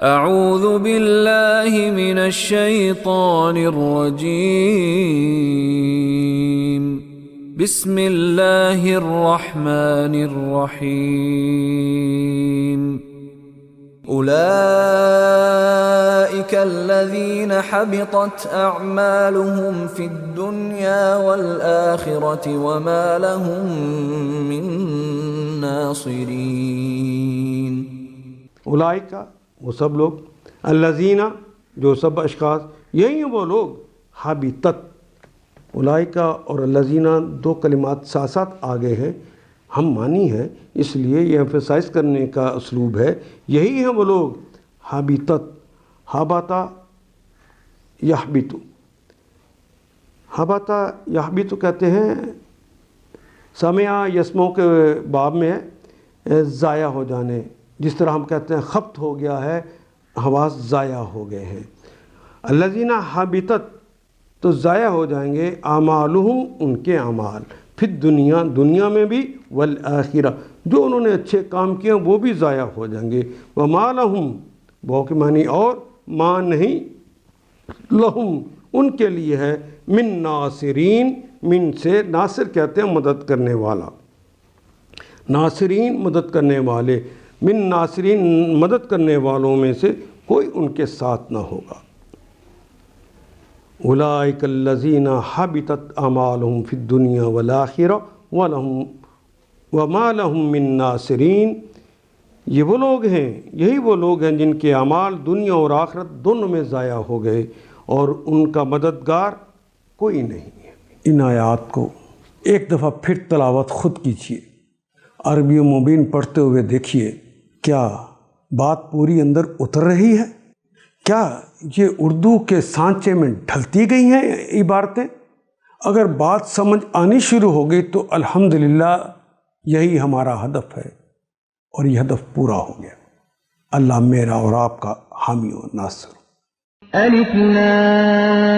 اعوذ باللہ من الشیطان الرجیم بسم اللہ الرحمن الرحیم اولئک الذین حبطت اعمالهم فی الدنیا والآخرة وما لهم من ناصرین۔ اولئک وہ سب لوگ، الذین جو سب اشخاص، یہی ہیں وہ لوگ، حبطت، اولئک اور الذین دو کلمات ساتھ ساتھ آگے ہیں، ہم معنی ہے، اس لیے یہ ایمفیسائز کرنے کا اسلوب ہے، یہی ہیں وہ لوگ، حبطت، حبط یحبط، حبط یحبط کہتے ہیں، سمع یسمع کے باب میں ضائع ہو جانے، جس طرح ہم کہتے ہیں خبط ہو گیا ہے، حواس ضائع ہو گئے ہیں۔ الذین حبطت تو ضائع ہو جائیں گے، اعمالہم ان کے اعمال، پھر دنیا میں بھی، والآخرہ جو انہوں نے اچھے کام کیے وہ بھی ضائع ہو جائیں گے، وما لہم وہ کے معنی اور، ما نہیں، لہم ان کے لیے ہے، من ناصرین، من سے ناصر کہتے ہیں مدد کرنے والا، ناصرین مدد کرنے والے، من ناصرین مدد کرنے والوں میں سے کوئی ان کے ساتھ نہ ہوگا۔ اولئک الذین حبطت اعمالہم فی الدنیا والآخرہ وما لہم من ناصرین، یہ وہ لوگ ہیں، یہی وہ لوگ ہیں جن کے اعمال دنیا اور آخرت دونوں میں ضائع ہو گئے اور ان کا مددگار کوئی نہیں ہے۔ ان آیات کو ایک دفعہ پھر تلاوت خود کیجیے، عربی و مبین پڑھتے ہوئے دیکھیے، کیا بات پوری اندر اتر رہی ہے؟ کیا یہ اردو کے سانچے میں ڈھلتی گئی ہیں عبارتیں؟ اگر بات سمجھ آنی شروع ہو گئی تو الحمدللہ یہی ہمارا ہدف ہے، اور یہ ہدف پورا ہو گیا۔ اللہ میرا اور آپ کا حامی و ناصر۔ الف لام